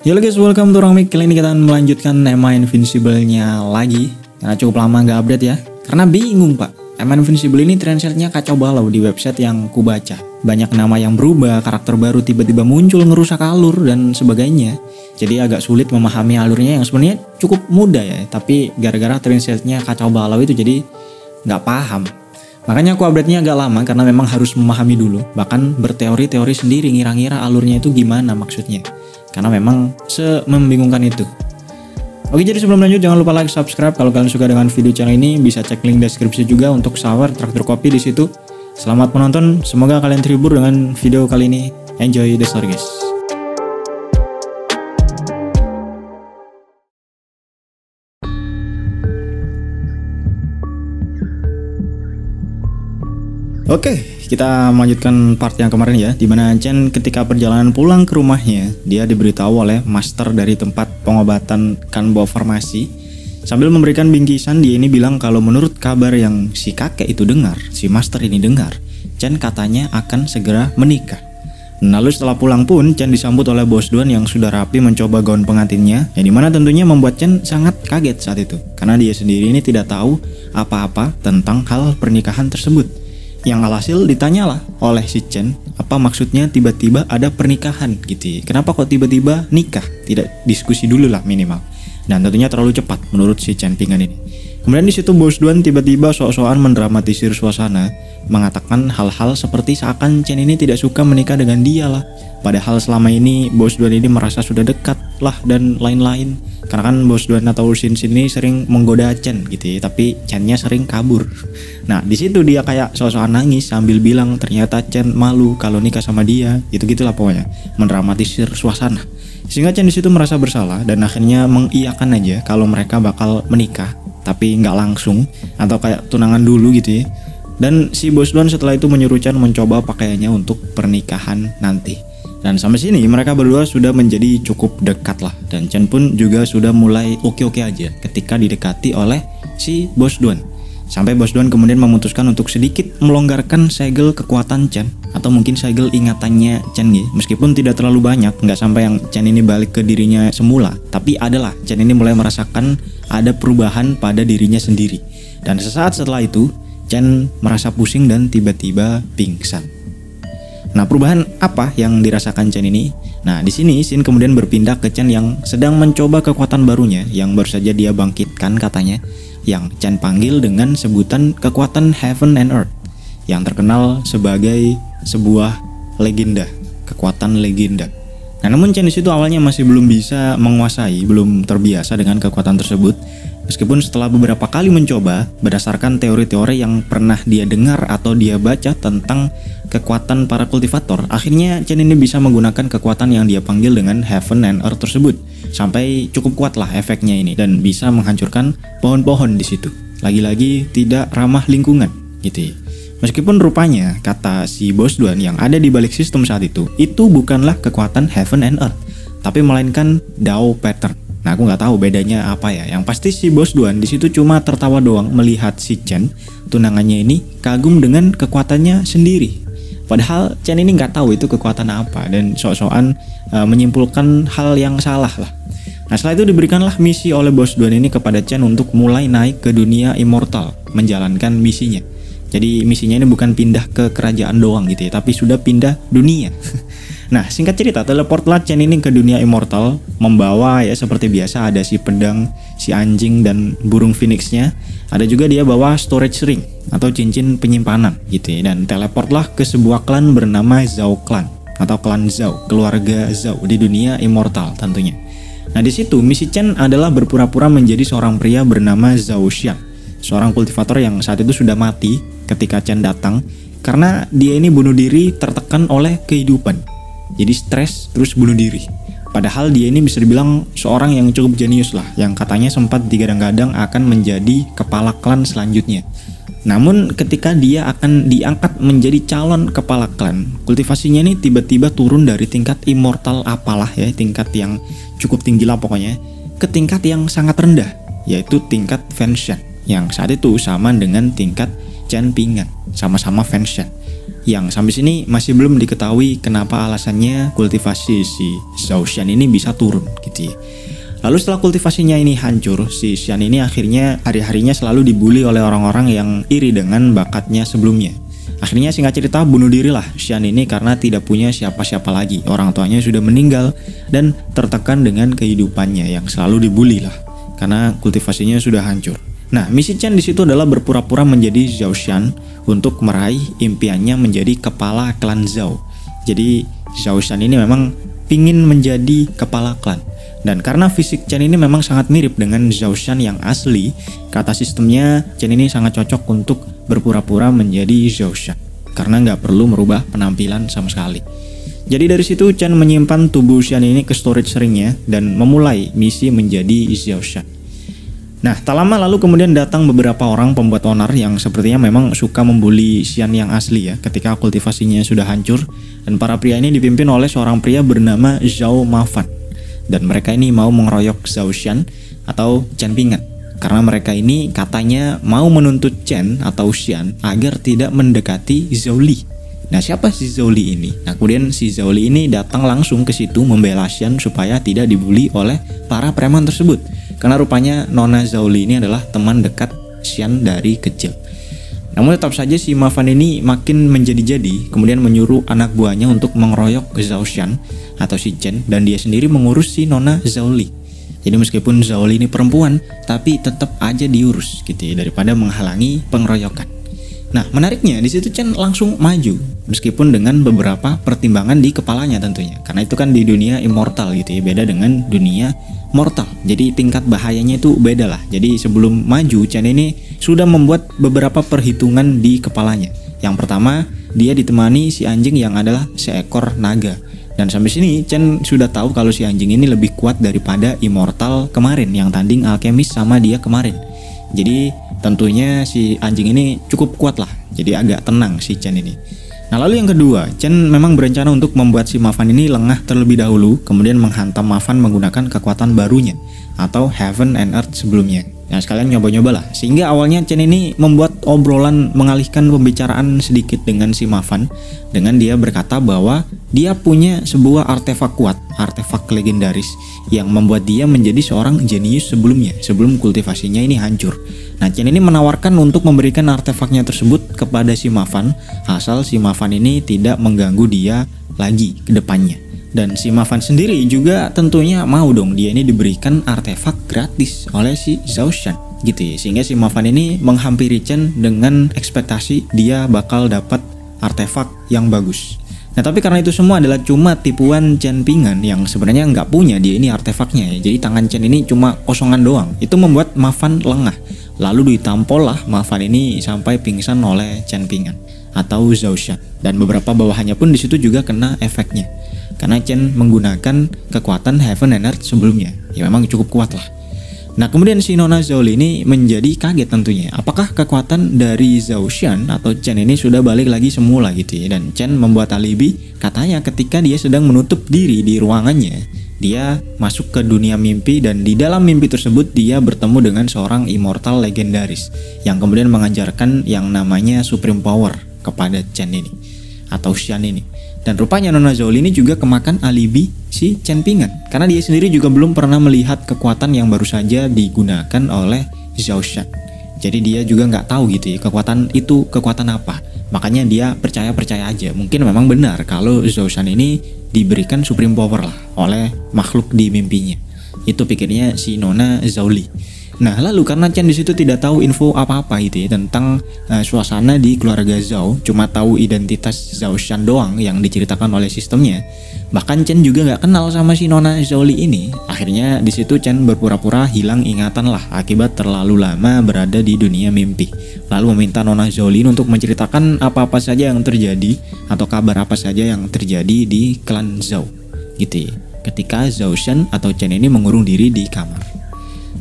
Halo guys, welcome to Ruang Mic. Kali ini kita akan melanjutkan Ema Invincible-nya lagi. Karena cukup lama nggak update ya. Karena bingung pak, Ema Invincible ini trendsetnya kacau balau di website yang kubaca. Banyak nama yang berubah, karakter baru tiba-tiba muncul ngerusak alur dan sebagainya. Jadi agak sulit memahami alurnya yang sebenarnya cukup mudah ya. Tapi gara-gara trendsetnya kacau balau itu jadi nggak paham. Makanya aku update-nya agak lama karena memang harus memahami dulu. Bahkan berteori-teori sendiri ngira-ngira alurnya itu gimana maksudnya. Karena memang membingungkan itu. Oke, jadi sebelum lanjut jangan lupa like, subscribe. Kalau kalian suka dengan video channel ini bisa cek link deskripsi juga untuk shower traktir kopi di situ. Selamat menonton, semoga kalian terhibur dengan video kali ini. Enjoy the story guys. Oke, kita melanjutkan part yang kemarin ya, dimana Chen ketika perjalanan pulang ke rumahnya, dia diberitahu oleh master dari tempat pengobatan Kanbo Farmasi. Sambil memberikan bingkisan, dia ini bilang kalau menurut kabar yang si kakek itu dengar, si master ini dengar, Chen katanya akan segera menikah. Lalu setelah pulang pun, Chen disambut oleh bos Duan yang sudah rapi mencoba gaun pengantinnya, yang dimana tentunya membuat Chen sangat kaget saat itu, karena dia sendiri ini tidak tahu apa-apa tentang hal pernikahan tersebut. Yang alhasil ditanyalah oleh si Chen, apa maksudnya tiba-tiba ada pernikahan gitu. Kenapa kok tiba-tiba nikah? Tidak diskusi dulu lah minimal. Dan tentunya terlalu cepat menurut si Chen Pingan ini. Kemudian di situ bos Duan tiba-tiba sok-sokan mendramatisir suasana, mengatakan hal-hal seperti seakan Chen ini tidak suka menikah dengan dia lah. Padahal selama ini bos Duan ini merasa sudah dekat lah dan lain-lain. Karena kan bos Duan atau Shin ini sering menggoda Chen gitu ya, tapi Chen-nya sering kabur. Nah di situ dia kayak sok-sokan nangis sambil bilang ternyata Chen malu kalau nikah sama dia, gitu-gitulah pokoknya, mendramatisir suasana. Sehingga Chen di situ merasa bersalah dan akhirnya mengiyakan aja kalau mereka bakal menikah, tapi nggak langsung atau kayak tunangan dulu gitu ya. Dan si bos Duan setelah itu menyuruh Chen mencoba pakaiannya untuk pernikahan nanti. Dan sampai sini mereka berdua sudah menjadi cukup dekat lah. Dan Chen pun juga sudah mulai oke-oke aja ketika didekati oleh si bos Duan. Sampai bos Duan kemudian memutuskan untuk sedikit melonggarkan segel kekuatan Chen, atau mungkin segel ingatannya Chen ya. Meskipun tidak terlalu banyak, nggak sampai yang Chen ini balik ke dirinya semula, tapi adalah Chen ini mulai merasakan ada perubahan pada dirinya sendiri. Dan sesaat setelah itu Chen merasa pusing dan tiba-tiba pingsan. Nah, perubahan apa yang dirasakan Chen ini? Nah, di sini Shin kemudian berpindah ke Chen yang sedang mencoba kekuatan barunya yang baru saja dia bangkitkan katanya, yang Chen panggil dengan sebutan kekuatan Heaven and Earth, yang terkenal sebagai sebuah legenda, kekuatan legenda. Nah, namun Chen di situ awalnya masih belum bisa menguasai, belum terbiasa dengan kekuatan tersebut. Meskipun setelah beberapa kali mencoba, berdasarkan teori-teori yang pernah dia dengar atau dia baca tentang kekuatan para kultivator, akhirnya Chen ini bisa menggunakan kekuatan yang dia panggil dengan Heaven and Earth tersebut. Sampai cukup kuat lah efeknya ini dan bisa menghancurkan pohon-pohon di situ. Lagi-lagi tidak ramah lingkungan gitu ya. Meskipun rupanya kata si bos Duan yang ada di balik sistem saat itu bukanlah kekuatan Heaven and Earth, tapi melainkan Dao Pattern. Nah, aku nggak tahu bedanya apa ya. Yang pasti si bos Duan di situ cuma tertawa doang melihat si Chen, tunangannya ini kagum dengan kekuatannya sendiri. Padahal Chen ini nggak tahu itu kekuatan apa dan sok-sokan menyimpulkan hal yang salah lah. Nah, setelah itu diberikanlah misi oleh bos Duan ini kepada Chen untuk mulai naik ke dunia immortal, menjalankan misinya. Jadi misinya ini bukan pindah ke kerajaan doang gitu ya, tapi sudah pindah dunia. Nah, singkat cerita, teleportlah Chen ini ke dunia immortal, membawa ya seperti biasa ada si pedang, si anjing dan burung phoenixnya. Ada juga dia bawa storage ring atau cincin penyimpanan gitu ya. Dan teleportlah ke sebuah klan bernama Zhao Clan atau klan Zhao, keluarga Zhao di dunia immortal tentunya. Nah, di situ misi Chen adalah berpura-pura menjadi seorang pria bernama Zhao Xian, seorang kultivator yang saat itu sudah mati ketika Chen datang karena dia ini bunuh diri tertekan oleh kehidupan. Jadi stres terus bunuh diri. Padahal dia ini bisa dibilang seorang yang cukup jenius lah, yang katanya sempat digadang-gadang akan menjadi kepala klan selanjutnya. Namun ketika dia akan diangkat menjadi calon kepala klan, kultivasinya ini tiba-tiba turun dari tingkat immortal apalah ya, tingkat yang cukup tinggi lah pokoknya, ke tingkat yang sangat rendah, yaitu tingkat Fenshan, yang saat itu sama dengan tingkat Chen Pingan, sama-sama Fenshan. yang sampai sini masih belum diketahui kenapa alasannya kultivasi si Zhao Xian ini bisa turun gitu ya. Lalu setelah kultivasinya ini hancur, si Xian ini akhirnya hari-harinya selalu dibully oleh orang-orang yang iri dengan bakatnya sebelumnya. Akhirnya singkat cerita bunuh diri lah Xian ini karena tidak punya siapa-siapa lagi. Orang tuanya sudah meninggal dan tertekan dengan kehidupannya yang selalu dibully lah karena kultivasinya sudah hancur. Nah, misi Chen di situ adalah berpura-pura menjadi Zhao Xian untuk meraih impiannya menjadi kepala klan Zhao. Jadi Zhao Xian ini memang pingin menjadi kepala klan. Dan karena fisik Chen ini memang sangat mirip dengan Zhao Xian yang asli, kata sistemnya Chen ini sangat cocok untuk berpura-pura menjadi Zhao Xian karena nggak perlu merubah penampilan sama sekali. Jadi dari situ Chen menyimpan tubuh Xian ini ke storage ringnya dan memulai misi menjadi Zhao Xian. Nah, tak lama lalu kemudian datang beberapa orang pembuat onar yang sepertinya memang suka membuli Xian yang asli ya ketika kultivasinya sudah hancur, dan para pria ini dipimpin oleh seorang pria bernama Zhao Mafan. Dan mereka ini mau mengeroyok Zhao Xian atau Chen Ping'an karena mereka ini katanya mau menuntut Chen atau Xian agar tidak mendekati Zhao Li. Nah, siapa si Zhao Li ini? Nah, kemudian si Zhao Li ini datang langsung ke situ membela Xian supaya tidak dibully oleh para preman tersebut. Karena rupanya Nona Zhao Li ini adalah teman dekat Xian dari kecil. Namun tetap saja si Mafan ini makin menjadi-jadi, kemudian menyuruh anak buahnya untuk mengeroyok Zhao Xian atau si Chen, dan dia sendiri mengurus si Nona Zhao Li. Jadi meskipun Zhao Li ini perempuan, tapi tetap aja diurus gitu ya, daripada menghalangi pengeroyokan. Nah, menariknya di situ Chen langsung maju, meskipun dengan beberapa pertimbangan di kepalanya tentunya, karena itu kan di dunia immortal gitu ya, beda dengan dunia mortal. Jadi tingkat bahayanya itu beda lah. Jadi sebelum maju, Chen ini sudah membuat beberapa perhitungan di kepalanya. Yang pertama, dia ditemani si anjing yang adalah seekor naga. Dan sampai sini Chen sudah tahu kalau si anjing ini lebih kuat daripada immortal kemarin yang tanding alkemis sama dia kemarin. Jadi tentunya si anjing ini cukup kuat lah. Jadi agak tenang si Chen ini. Nah, lalu yang kedua, Chen memang berencana untuk membuat si Mafan ini lengah terlebih dahulu, kemudian menghantam Mafan menggunakan kekuatan barunya atau Heaven and Earth sebelumnya. Nah, sekalian nyoba-nyoba lah. Sehingga awalnya Chen ini membuat obrolan mengalihkan pembicaraan sedikit dengan si Mafan dengan dia berkata bahwa dia punya sebuah artefak kuat, artefak legendaris yang membuat dia menjadi seorang jenius sebelumnya, sebelum kultivasinya ini hancur. Nah, Chen ini menawarkan untuk memberikan artefaknya tersebut kepada si Mafan asal si Mafan ini tidak mengganggu dia lagi ke depannya. Dan si Mafan sendiri juga tentunya mau dong dia ini diberikan artefak gratis oleh si Zhao Xian gitu ya. Sehingga si Mafan ini menghampiri Chen dengan ekspektasi dia bakal dapat artefak yang bagus. Nah, tapi karena itu semua adalah cuma tipuan Chen Ping'an yang sebenarnya nggak punya dia ini artefaknya ya. Jadi tangan Chen ini cuma kosongan doang. Itu membuat Mafan lengah. Lalu ditampol lah Mafan ini sampai pingsan oleh Chen Ping'an atau Zhao Xian. Dan beberapa bawahannya pun di situ juga kena efeknya. Karena Chen menggunakan kekuatan Heaven and Earth sebelumnya. Ya memang cukup kuat lah. Nah, kemudian si Nona Zhao Li ini menjadi kaget tentunya. Apakah kekuatan dari Zhao Xian atau Chen ini sudah balik lagi semula gitu ya. Dan Chen membuat alibi katanya ketika dia sedang menutup diri di ruangannya, dia masuk ke dunia mimpi dan di dalam mimpi tersebut dia bertemu dengan seorang immortal legendaris yang kemudian mengajarkan yang namanya Supreme Power kepada Chen ini atau Xian ini. Dan rupanya Nona Zhao Li ini juga kemakan alibi si Chen Ping'an karena dia sendiri juga belum pernah melihat kekuatan yang baru saja digunakan oleh Zhao Xian. Jadi dia juga nggak tahu gitu ya kekuatan itu kekuatan apa. Makanya dia percaya aja. Mungkin memang benar kalau Zhao Xian ini diberikan Supreme Power lah oleh makhluk di mimpinya. Itu pikirnya si Nona Zhao Li. Nah, lalu karena Chen di situ tidak tahu info apa-apa gitu ya tentang suasana di keluarga Zhao, cuma tahu identitas Zhao Xian doang yang diceritakan oleh sistemnya. Bahkan Chen juga nggak kenal sama si Nona Zhao Li ini. Akhirnya di situ Chen berpura-pura hilang ingatan lah akibat terlalu lama berada di dunia mimpi. Lalu meminta Nona Zhao Li untuk menceritakan apa-apa saja yang terjadi atau kabar apa saja yang terjadi di klan Zhao gitu ya. Ketika Zhao Xian atau Chen ini mengurung diri di kamar.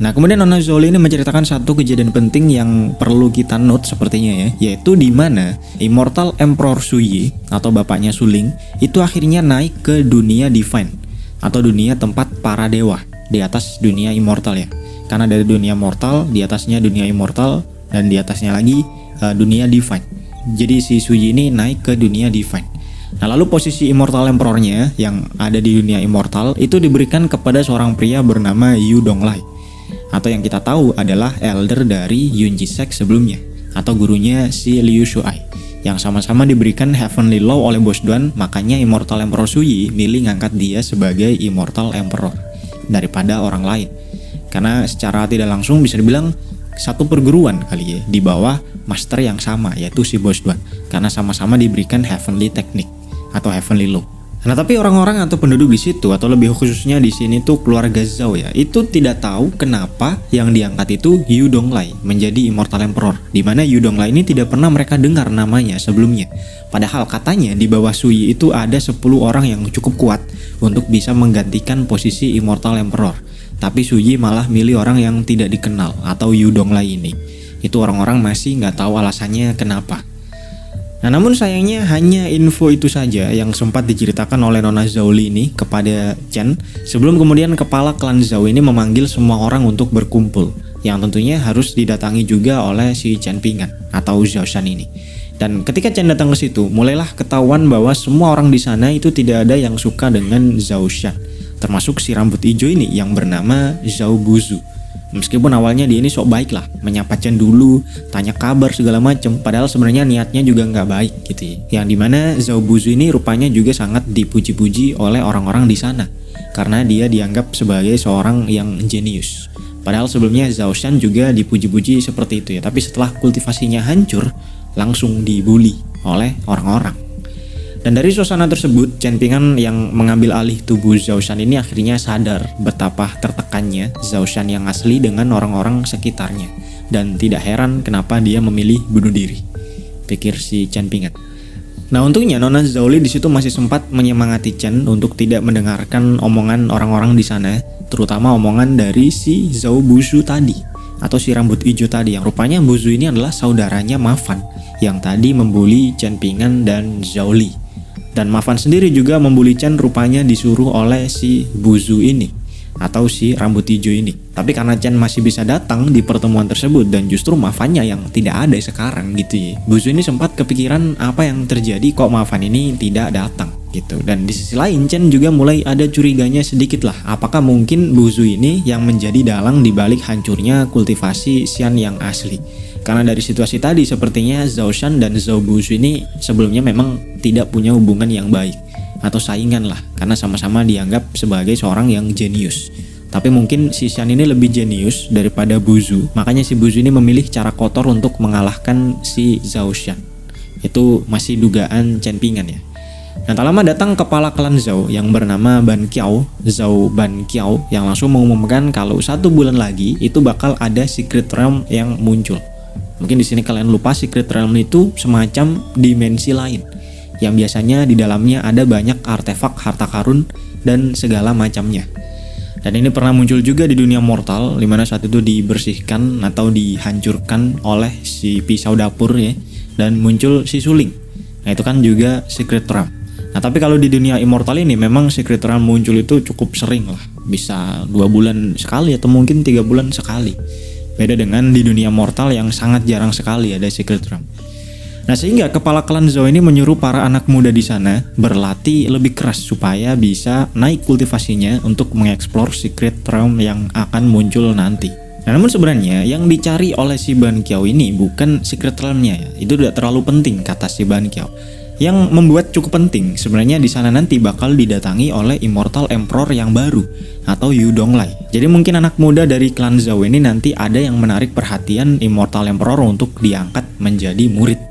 Nah, kemudian Nona Zhao Li ini menceritakan satu kejadian penting yang perlu kita note sepertinya ya, yaitu di mana Immortal Emperor Su Yi atau bapaknya Su Ling itu akhirnya naik ke dunia divine atau dunia tempat para dewa di atas dunia immortal ya. Karena dari dunia mortal, di atasnya dunia immortal dan di atasnya lagi dunia divine. Jadi si Suyi ini naik ke dunia divine. Nah, lalu posisi Immortal Emperor-nya yang ada di dunia Immortal itu diberikan kepada seorang pria bernama Yu Donglai, atau yang kita tahu adalah elder dari Yun Jisek sebelumnya, atau gurunya si Liu Shuai, yang sama-sama diberikan Heavenly Law oleh Bos Duan. Makanya Immortal Emperor Suyi milih ngangkat dia sebagai Immortal Emperor daripada orang lain, karena secara tidak langsung bisa dibilang satu perguruan kali ya, di bawah master yang sama, yaitu si Bos Duan, karena sama-sama diberikan Heavenly Technique atau Heavenly Law. Nah, tapi orang-orang atau penduduk di situ, atau lebih khususnya di sini tuh keluarga Zhao ya, itu tidak tahu kenapa yang diangkat itu Yu Donglai menjadi Immortal Emperor, di mana Yu Donglai ini tidak pernah mereka dengar namanya sebelumnya. Padahal katanya di bawah Suyi itu ada 10 orang yang cukup kuat untuk bisa menggantikan posisi Immortal Emperor. Tapi Suyi malah milih orang yang tidak dikenal atau Yu Donglai ini. Itu orang-orang masih nggak tahu alasannya kenapa. Nah, namun sayangnya hanya info itu saja yang sempat diceritakan oleh Nona Zhao Li ini kepada Chen, sebelum kemudian kepala klan Zhao ini memanggil semua orang untuk berkumpul, yang tentunya harus didatangi juga oleh si Chen Pingan atau Zhao Shan ini. Dan ketika Chen datang ke situ, mulailah ketahuan bahwa semua orang di sana itu tidak ada yang suka dengan Zhao Shan, termasuk si rambut hijau ini yang bernama Zhao Buzu. Meskipun awalnya dia ini sok baik lah, menyapa Chen dulu, tanya kabar segala macem, padahal sebenarnya niatnya juga nggak baik gitu ya. Yang dimana Zhao Buzu ini rupanya juga sangat dipuji-puji oleh orang-orang di sana, karena dia dianggap sebagai seorang yang jenius. Padahal sebelumnya Zhao Shan juga dipuji-puji seperti itu ya, tapi setelah kultivasinya hancur, langsung dibully oleh orang-orang. Dan dari suasana tersebut, Chen Pingan yang mengambil alih tubuh Zhao Shan ini akhirnya sadar betapa tertekannya Zhao Shan yang asli dengan orang-orang sekitarnya. Dan tidak heran kenapa dia memilih bunuh diri, pikir si Chen Pingan. Nah, untungnya Nona Zhao Li di situ masih sempat menyemangati Chen untuk tidak mendengarkan omongan orang-orang di sana, terutama omongan dari si Zhao Buzu tadi, atau si rambut hijau tadi, yang rupanya Buzu ini adalah saudaranya Mafan yang tadi membuli Chen Pingan dan Zhao Li. Dan Mafan sendiri juga membuli Chen, rupanya disuruh oleh si Buzu ini atau si rambut hijau ini. Tapi karena Chen masih bisa datang di pertemuan tersebut dan justru Mafannya yang tidak ada sekarang gitu ya, Buzu ini sempat kepikiran apa yang terjadi kok Mafan ini tidak datang gitu. Dan di sisi lain Chen juga mulai ada curiganya sedikit lah, apakah mungkin Buzu ini yang menjadi dalang dibalik hancurnya kultivasi Xian yang asli. Karena dari situasi tadi sepertinya Zhao Shan dan Zhao Buzu ini sebelumnya memang tidak punya hubungan yang baik atau saingan lah, karena sama-sama dianggap sebagai seorang yang jenius. Tapi mungkin si Xian ini lebih jenius daripada Buzu, makanya si Buzu ini memilih cara kotor untuk mengalahkan si Zhao Shan. Itu masih dugaan Chen Pingan ya. Dan tak lama datang kepala klan Zhao yang bernama Ban Qiao, Zhao Ban Qiao, yang langsung mengumumkan kalau 1 bulan lagi itu bakal ada Secret Realm yang muncul. Mungkin di sini kalian lupa, Secret Realm itu semacam dimensi lain yang biasanya di dalamnya ada banyak artefak, harta karun, dan segala macamnya. Dan ini pernah muncul juga di dunia mortal, dimana saat itu dibersihkan atau dihancurkan oleh si pisau dapur ya, dan muncul si suling. Nah, itu kan juga Secret Realm. Nah, tapi kalau di dunia immortal ini memang Secret Realm muncul itu cukup sering lah, bisa 2 bulan sekali atau mungkin 3 bulan sekali. Beda dengan di dunia mortal yang sangat jarang sekali ada Secret Realm. Nah, sehingga kepala klan Zhao ini menyuruh para anak muda di sana berlatih lebih keras supaya bisa naik kultivasinya untuk mengeksplor Secret Realm yang akan muncul nanti. Nah, namun sebenarnya yang dicari oleh si Ban Qiao ini bukan Secret Realm-nya ya. Itu tidak terlalu penting kata si Ban Qiao. Yang membuat cukup penting sebenarnya di sana nanti bakal didatangi oleh Immortal Emperor yang baru atau Yu Donglai. Jadi mungkin anak muda dari klan Zhao ini nanti ada yang menarik perhatian Immortal Emperor untuk diangkat menjadi murid.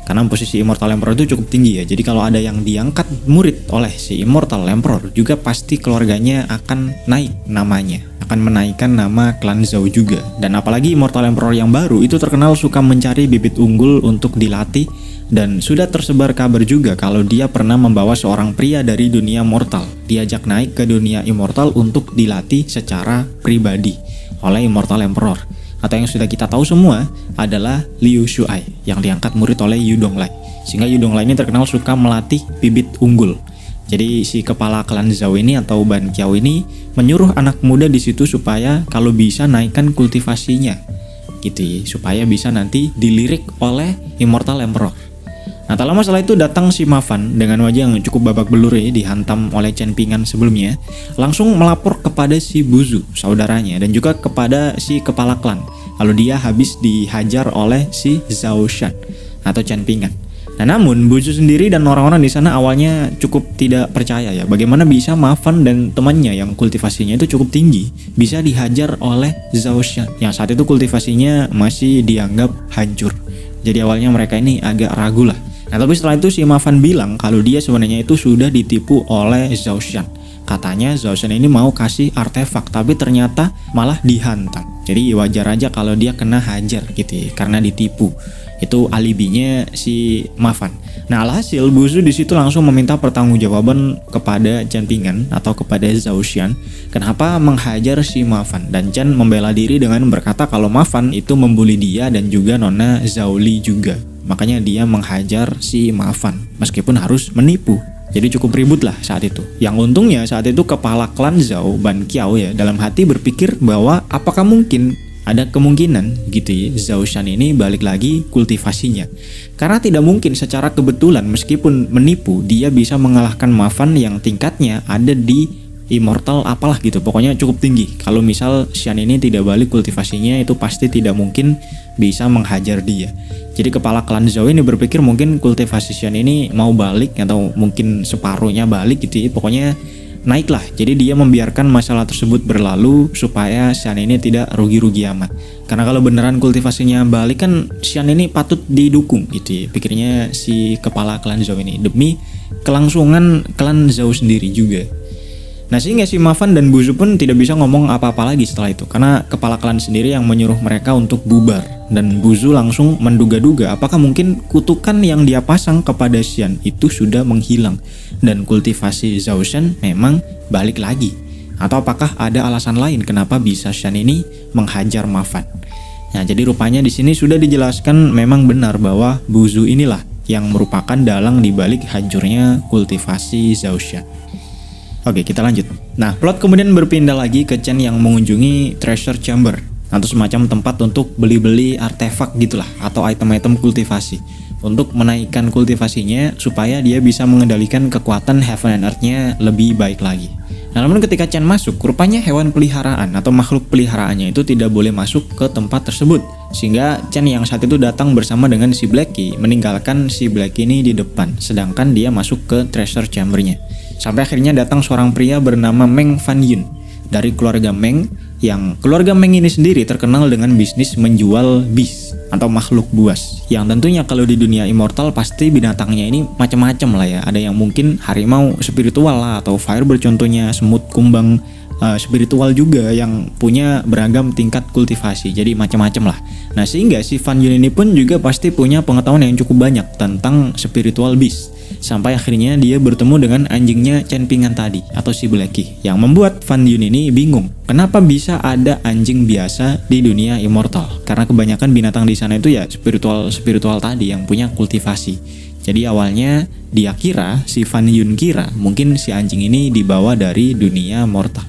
Karena posisi Immortal Emperor itu cukup tinggi ya. Jadi kalau ada yang diangkat murid oleh si Immortal Emperor, juga pasti keluarganya akan naik namanya, akan menaikkan nama klan Zhao juga. Dan apalagi Immortal Emperor yang baru itu terkenal suka mencari bibit unggul untuk dilatih. Dan sudah tersebar kabar juga kalau dia pernah membawa seorang pria dari dunia mortal, diajak naik ke dunia immortal untuk dilatih secara pribadi oleh Immortal Emperor. Atau yang sudah kita tahu semua adalah Liu Shuai yang diangkat murid oleh Yu Donglai. Sehingga Yu Donglai ini terkenal suka melatih bibit unggul. Jadi si kepala klan Zhao ini atau Ban Qiao ini menyuruh anak muda di situ supaya kalau bisa naikkan kultivasinya gitu ya, supaya bisa nanti dilirik oleh Immortal Emperor. Nah, tak lama setelah itu datang si Mavan dengan wajah yang cukup babak belur ya, dihantam oleh Chen Pingan sebelumnya, langsung melapor kepada si Buzu, saudaranya, dan juga kepada si kepala klan kalau dia habis dihajar oleh si Zhao Shan atau Chen Pingan. Nah, namun Buzu sendiri dan orang-orang di sana awalnya cukup tidak percaya ya, bagaimana bisa Mavan dan temannya yang kultivasinya itu cukup tinggi bisa dihajar oleh Zhao Shan yang saat itu kultivasinya masih dianggap hancur. Jadi awalnya mereka ini agak ragu lah. Nah, tapi setelah itu si Mavan bilang kalau dia sebenarnya itu sudah ditipu oleh Zhao Shan. Katanya Zhao Shan ini mau kasih artefak, tapi ternyata malah dihantam. Jadi wajar aja kalau dia kena hajar gitu ya, karena ditipu. Itu alibinya si Mavan. Nah, alhasil Buzu di situ langsung meminta pertanggungjawaban kepada Chen Pingan atau kepada Zhao Shan kenapa menghajar si Mavan, dan Chen membela diri dengan berkata kalau Mavan itu membuli dia dan juga Nona Zhao Li juga. Makanya dia menghajar si Mavan meskipun harus menipu. Jadi cukup ribut lah saat itu. Yang untungnya saat itu kepala klan Zhao, Ban Qiao ya, dalam hati berpikir bahwa apakah mungkin ada kemungkinan gitu ya Zhao Shan ini balik lagi kultivasinya. Karena tidak mungkin secara kebetulan meskipun menipu dia bisa mengalahkan Mavan yang tingkatnya ada di immortal apalah gitu. Pokoknya cukup tinggi. Kalau misal Shan ini tidak balik kultivasinya itu pasti tidak mungkin bisa menghajar dia. Jadi kepala klan Zhao ini berpikir mungkin kultivasi Shan ini mau balik atau mungkin separuhnya balik gitu ya. Pokoknya naiklah. Jadi dia membiarkan masalah tersebut berlalu supaya Shan ini tidak rugi-rugi amat. Karena kalau beneran kultivasinya balik kan Shan ini patut didukung gitu ya. Pikirnya si kepala klan Zhao ini demi kelangsungan klan Zhao sendiri juga. Nah, sehingga si Mavan dan Buzu pun tidak bisa ngomong apa-apa lagi setelah itu karena kepala klan sendiri yang menyuruh mereka untuk bubar. Dan Buzu langsung menduga-duga apakah mungkin kutukan yang dia pasang kepada Shan itu sudah menghilang dan kultivasi Zhao Shan memang balik lagi, atau apakah ada alasan lain kenapa bisa Shan ini menghajar Mavan. Nah, jadi rupanya di sini sudah dijelaskan memang benar bahwa Buzu inilah yang merupakan dalang dibalik hancurnya kultivasi Zhao Shan. Oke, kita lanjut. Nah, plot kemudian berpindah lagi ke Chen yang mengunjungi treasure chamber atau semacam tempat untuk beli-beli artefak gitulah atau item-item kultivasi untuk menaikkan kultivasinya supaya dia bisa mengendalikan kekuatan Heaven and Earth-nya lebih baik lagi. Nah, namun ketika Chen masuk, rupanya hewan peliharaan atau makhluk peliharaannya itu tidak boleh masuk ke tempat tersebut. Sehingga Chen yang saat itu datang bersama dengan si Blackie meninggalkan si Blackie ini di depan, sedangkan dia masuk ke treasure chamber-nya. Sampai akhirnya datang seorang pria bernama Meng Fan Yun dari keluarga Meng, yang keluarga Meng ini sendiri terkenal dengan bisnis menjual beast atau makhluk buas. Yang tentunya kalau di dunia immortal pasti binatangnya ini macam-macam lah ya. Ada yang mungkin harimau spiritual lah, atau firebird contohnya, semut kumbang spiritual juga yang punya beragam tingkat kultivasi. Jadi macam-macam lah. Nah, sehingga si Fan Yun ini pun juga pasti punya pengetahuan yang cukup banyak tentang spiritual beast. Sampai akhirnya dia bertemu dengan anjingnya Chen Pingan tadi atau si Blackie, yang membuat Fan Yun ini bingung kenapa bisa ada anjing biasa di dunia immortal. Karena kebanyakan binatang di sana itu ya spiritual tadi yang punya kultivasi. Jadi awalnya dia kira, si Fan Yun kira mungkin si anjing ini dibawa dari dunia mortal.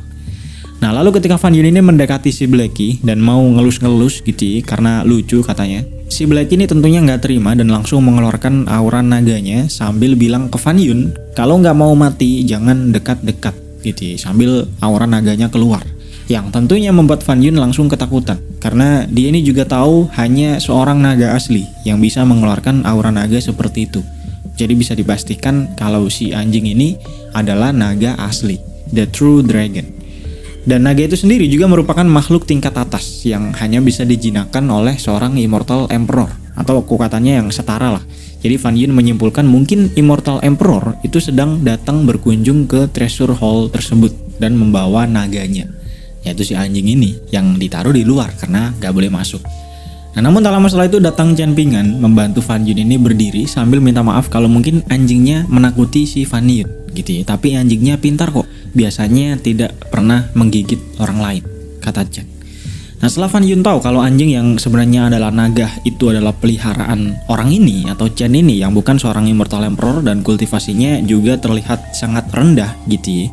Nah, lalu ketika Fan Yun ini mendekati si Blackie dan mau ngelus-ngelus gitu karena lucu katanya, si Blackie ini tentunya nggak terima dan langsung mengeluarkan aura naganya sambil bilang ke Fan Yun kalau nggak mau mati jangan dekat-dekat gitu, sambil aura naganya keluar. Yang tentunya membuat Fan Yun langsung ketakutan karena dia ini juga tahu hanya seorang naga asli yang bisa mengeluarkan aura naga seperti itu. Jadi bisa dipastikan kalau si anjing ini adalah naga asli, the true dragon. Dan naga itu sendiri juga merupakan makhluk tingkat atas yang hanya bisa dijinakkan oleh seorang Immortal Emperor atau kekuatannya yang setara lah. Jadi Fan Yun menyimpulkan mungkin Immortal Emperor itu sedang datang berkunjung ke treasure hall tersebut dan membawa naganya, yaitu si anjing ini yang ditaruh di luar karena gak boleh masuk. Nah, namun tak lama setelah itu datang Chen Pingan membantu Fan Yun ini berdiri sambil minta maaf kalau mungkin anjingnya menakuti si Fan Yun gitu ya. Tapi anjingnya pintar kok, biasanya tidak pernah menggigit orang lain, kata Chen. Nah, setelah Fan Yun tahu kalau anjing yang sebenarnya adalah naga itu adalah peliharaan orang ini atau Chen ini yang bukan seorang Immortal Emperor dan kultivasinya juga terlihat sangat rendah gitu ya,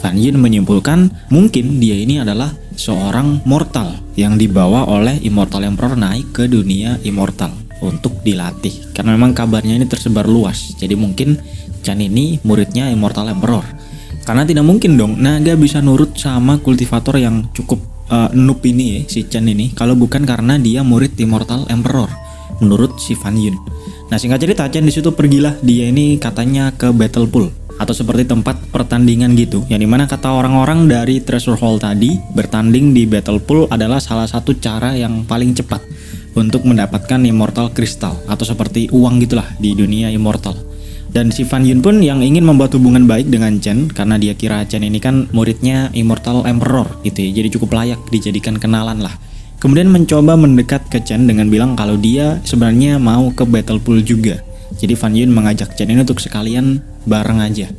Fan Yun menyimpulkan mungkin dia ini adalah seorang mortal yang dibawa oleh Immortal Emperor naik ke dunia immortal. untuk dilatih. Karena memang kabarnya ini tersebar luas. Jadi mungkin Chen ini muridnya Immortal Emperor. Karena tidak mungkin dong naga bisa nurut sama kultivator yang cukup noob ini ya, si Chen ini, kalau bukan karena dia murid Immortal Emperor menurut si Fan Yun. Nah, singkat cerita, Chen di situ pergilah dia ini katanya ke Battle Pool atau seperti tempat pertandingan gitu, yang dimana kata orang-orang dari Treasure Hall tadi, bertanding di Battle Pool adalah salah satu cara yang paling cepat untuk mendapatkan Immortal Crystal atau seperti uang gitulah di dunia Immortal. Dan si Fan Yun pun yang ingin membuat hubungan baik dengan Chen karena dia kira Chen ini kan muridnya Immortal Emperor gitu ya, jadi cukup layak dijadikan kenalan lah. Kemudian mencoba mendekat ke Chen dengan bilang kalau dia sebenarnya mau ke Battle Pool juga. Jadi Fan Yun mengajak Chen ini untuk sekalian bareng aja.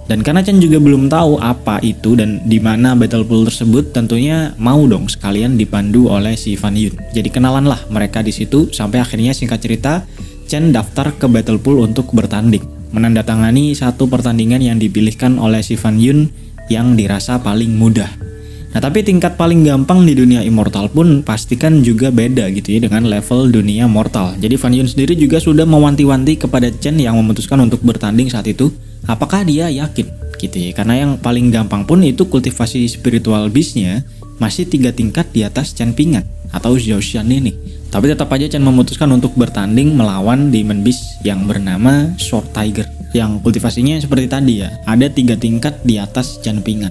Dan karena Chen juga belum tahu apa itu dan di mana Battle Pool tersebut, tentunya mau dong sekalian dipandu oleh si Fan Yun. Jadi kenalan lah mereka di situ sampai akhirnya singkat cerita Chen daftar ke Battle Pool untuk bertanding, menandatangani satu pertandingan yang dipilihkan oleh si Fan Yun yang dirasa paling mudah. Nah, tapi tingkat paling gampang di dunia Immortal pun pastikan juga beda gitu ya dengan level dunia Mortal. Jadi Fan Yun sendiri juga sudah mewanti-wanti kepada Chen yang memutuskan untuk bertanding saat itu, apakah dia yakin gitu ya. Karena yang paling gampang pun itu kultivasi spiritual beast-nya masih 3 tingkat di atas Chen Pingan atau Zhao Xian ini. Tapi tetap aja Chen memutuskan untuk bertanding melawan Demon Beast yang bernama Sword Tiger, yang kultivasinya seperti tadi ya, ada 3 tingkat di atas Chen Pingan.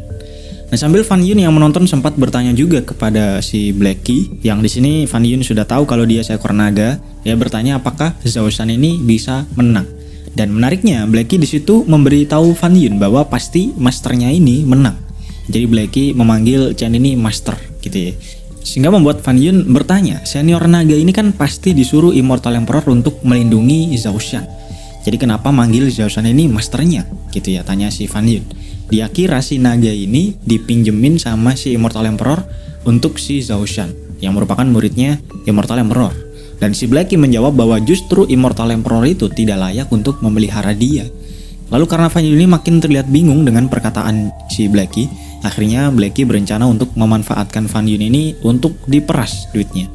Nah, sambil Fan Yun yang menonton sempat bertanya juga kepada si Blackie, yang di sini Fan Yun sudah tahu kalau dia seekor naga. Dia bertanya apakah Zhao Xian ini bisa menang. Dan menariknya Blackie di situ memberitahu Fan Yun bahwa pasti masternya ini menang. Jadi Blackie memanggil Chen ini master gitu ya. Sehingga membuat Fan Yun bertanya, senior naga ini kan pasti disuruh Immortal Emperor untuk melindungi Zhao Xian. Jadi kenapa manggil Zhao Xian ini masternya? Gitu ya, tanya si Fan Yun. Dia kira si naga ini dipinjemin sama si Immortal Emperor untuk si Zhao Xian yang merupakan muridnya Immortal Emperor. Dan si Blackie menjawab bahwa justru Immortal Emperor itu tidak layak untuk memelihara dia. Lalu karena Fan Yun ini makin terlihat bingung dengan perkataan si Blackie, akhirnya Blackie berencana untuk memanfaatkan Fan Yun ini untuk diperas duitnya.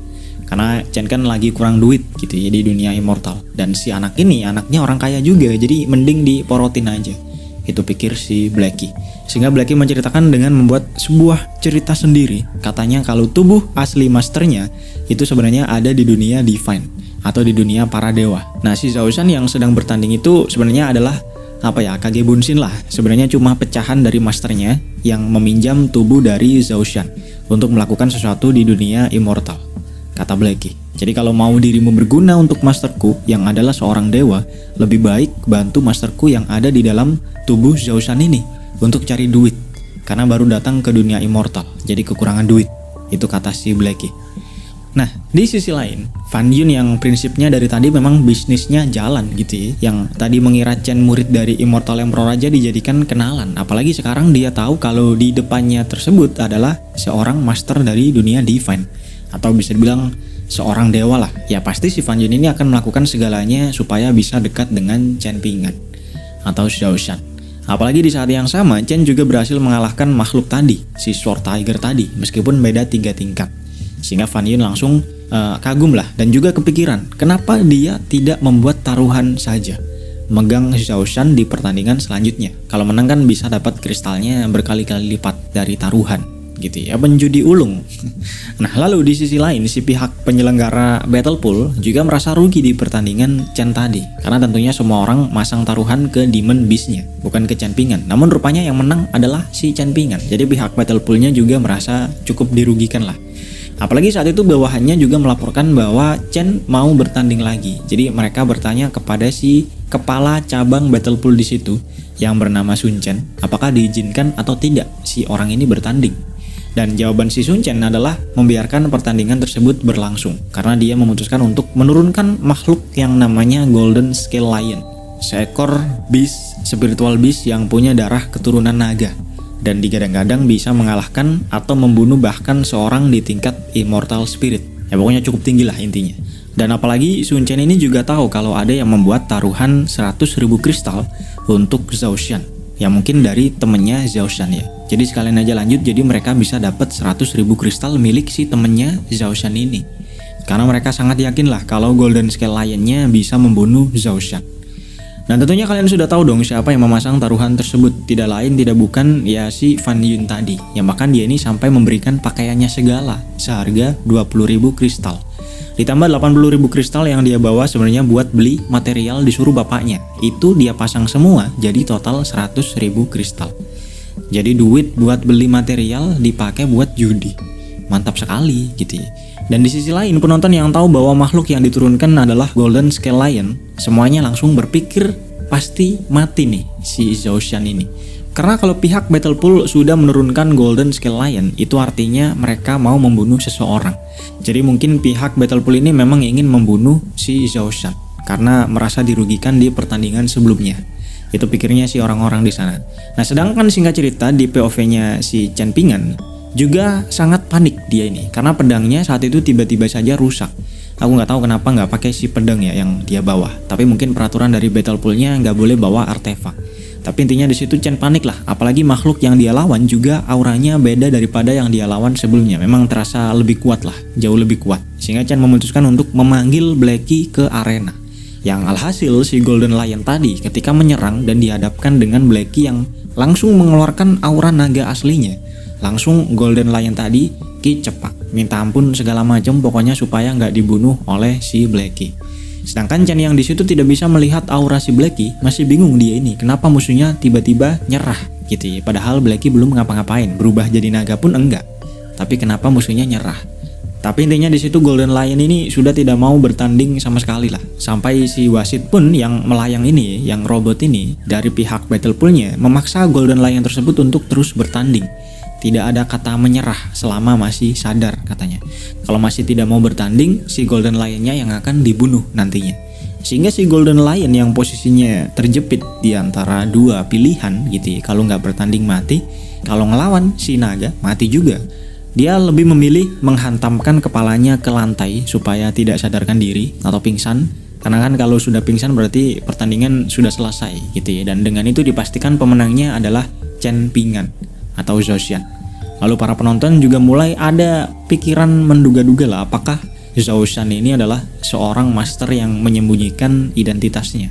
Karena Chen kan lagi kurang duit gitu ya di dunia Immortal. Dan si anak ini anaknya orang kaya juga, jadi mending diporotin aja. Itu pikir si Blackie. Sehingga Blackie menceritakan dengan membuat sebuah cerita sendiri. Katanya kalau tubuh asli masternya itu sebenarnya ada di dunia divine atau di dunia para dewa. Nah, si Zhao Xian yang sedang bertanding itu sebenarnya adalah Kage Bunshin lah. Sebenarnya cuma pecahan dari masternya yang meminjam tubuh dari Zhao Xian untuk melakukan sesuatu di dunia Immortal, kata Blackie. Jadi kalau mau dirimu berguna untuk masterku yang adalah seorang dewa, lebih baik bantu masterku yang ada di dalam tubuh Zhao Xian ini untuk cari duit. Karena baru datang ke dunia Immortal, jadi kekurangan duit. Itu kata si Blackie. Nah, di sisi lain, Fan Yun yang prinsipnya dari tadi memang bisnisnya jalan gitu ya. Yang tadi mengira Chen murid dari Immortal Emperor aja dijadikan kenalan. Apalagi sekarang dia tahu kalau di depannya tersebut adalah seorang master dari dunia divine. Atau bisa dibilang seorang dewa lah. Ya pasti si Fan Yun ini akan melakukan segalanya supaya bisa dekat dengan Chen Pingan atau Zhao Xian. Apalagi di saat yang sama Chen juga berhasil mengalahkan makhluk tadi, si Sword Tiger tadi, meskipun beda 3 tingkat. Sehingga Fan Yun langsung kagum lah dan juga kepikiran kenapa dia tidak membuat taruhan saja, megang Zhao Xian di pertandingan selanjutnya. Kalau menang kan bisa dapat kristalnya berkali-kali lipat dari taruhan gitu ya, penjudi ulung. Nah, lalu di sisi lain si pihak penyelenggara Battle Pool juga merasa rugi di pertandingan Chen tadi, karena tentunya semua orang masang taruhan ke Demon Beast-nya, bukan ke Chen Pingan. Namun rupanya yang menang adalah si Chen Pingan. Jadi pihak Battle Pool-nya juga merasa cukup dirugikan lah. Apalagi saat itu bawahannya juga melaporkan bahwa Chen mau bertanding lagi. Jadi mereka bertanya kepada si kepala cabang Battle Pool di situ yang bernama Sun Chen, apakah diizinkan atau tidak si orang ini bertanding. Dan jawaban si Sun Chen adalah membiarkan pertandingan tersebut berlangsung karena dia memutuskan untuk menurunkan makhluk yang namanya Golden Scale Lion, seekor beast, spiritual beast yang punya darah keturunan naga dan digadang-gadang bisa mengalahkan atau membunuh bahkan seorang di tingkat Immortal Spirit. Ya pokoknya cukup tinggi lah intinya. Dan apalagi Sun Chen ini juga tahu kalau ada yang membuat taruhan 100.000 kristal untuk Zhao Xian, yang mungkin dari temennya Zhao Xian ya. Jadi sekalian aja lanjut, jadi mereka bisa dapat 100.000 kristal milik si temennya Zhao Xian ini. karena mereka sangat yakin lah kalau Golden Scale Lion-nya bisa membunuh Zhao Shan. Nah tentunya kalian sudah tahu dong siapa yang memasang taruhan tersebut. Tidak lain tidak bukan ya si Fan Yun tadi, yang bahkan dia ini sampai memberikan pakaiannya segala seharga 20.000 kristal. Ditambah 80.000 kristal yang dia bawa sebenarnya buat beli material disuruh bapaknya. Itu dia pasang semua jadi total 100.000 kristal. Jadi duit buat beli material dipakai buat judi. Mantap sekali gitu ya. Dan di sisi lain penonton yang tahu bahwa makhluk yang diturunkan adalah Golden Scale Lion, semuanya langsung berpikir pasti mati nih si Zhao Shan ini. Karena kalau pihak Battlepool sudah menurunkan Golden Scale Lion, itu artinya mereka mau membunuh seseorang. Jadi mungkin pihak Battlepool ini memang ingin membunuh si Zhao Shan karena merasa dirugikan di pertandingan sebelumnya. Itu pikirnya si orang-orang di sana. Nah, sedangkan singkat cerita di POV-nya si Chen Ping'an juga sangat panik dia ini karena pedangnya saat itu tiba-tiba saja rusak. Aku nggak tahu kenapa nggak pakai si pedang ya yang dia bawa. Tapi mungkin peraturan dari Battlepool-nya nggak boleh bawa artefak. Tapi intinya di situ Chen panik lah. Apalagi makhluk yang dia lawan juga auranya beda daripada yang dia lawan sebelumnya. Memang terasa lebih kuat lah, jauh lebih kuat. Sehingga Chen memutuskan untuk memanggil Blackie ke arena. Yang alhasil si Golden Lion tadi ketika menyerang dan dihadapkan dengan Blackie yang langsung mengeluarkan aura naga aslinya. Langsung Golden Lion tadi cepak, minta ampun segala macam pokoknya supaya nggak dibunuh oleh si Blackie. Sedangkan Chen yang di situ tidak bisa melihat aura si Blackie, masih bingung dia ini kenapa musuhnya tiba-tiba nyerah gitu ya. Padahal Blackie belum ngapa-ngapain, berubah jadi naga pun enggak. Tapi kenapa musuhnya nyerah? Tapi intinya di situ Golden Lion ini sudah tidak mau bertanding sama sekali lah. Sampai si wasit pun yang melayang ini, yang robot ini dari pihak Battlepool-nya memaksa Golden Lion tersebut untuk terus bertanding. Tidak ada kata menyerah selama masih sadar katanya. Kalau masih tidak mau bertanding, si Golden Lion-nya yang akan dibunuh nantinya. Sehingga si Golden Lion yang posisinya terjepit di antara dua pilihan gitu ya. Kalau nggak bertanding mati, kalau ngelawan si naga mati juga. Dia lebih memilih menghantamkan kepalanya ke lantai supaya tidak sadarkan diri atau pingsan. Karena kan kalau sudah pingsan berarti pertandingan sudah selesai gitu ya. Dan dengan itu dipastikan pemenangnya adalah Chen Ping'an atau Zhao Shan. Lalu para penonton juga mulai ada pikiran menduga-duga lah apakah Zhao Shan ini adalah seorang master yang menyembunyikan identitasnya.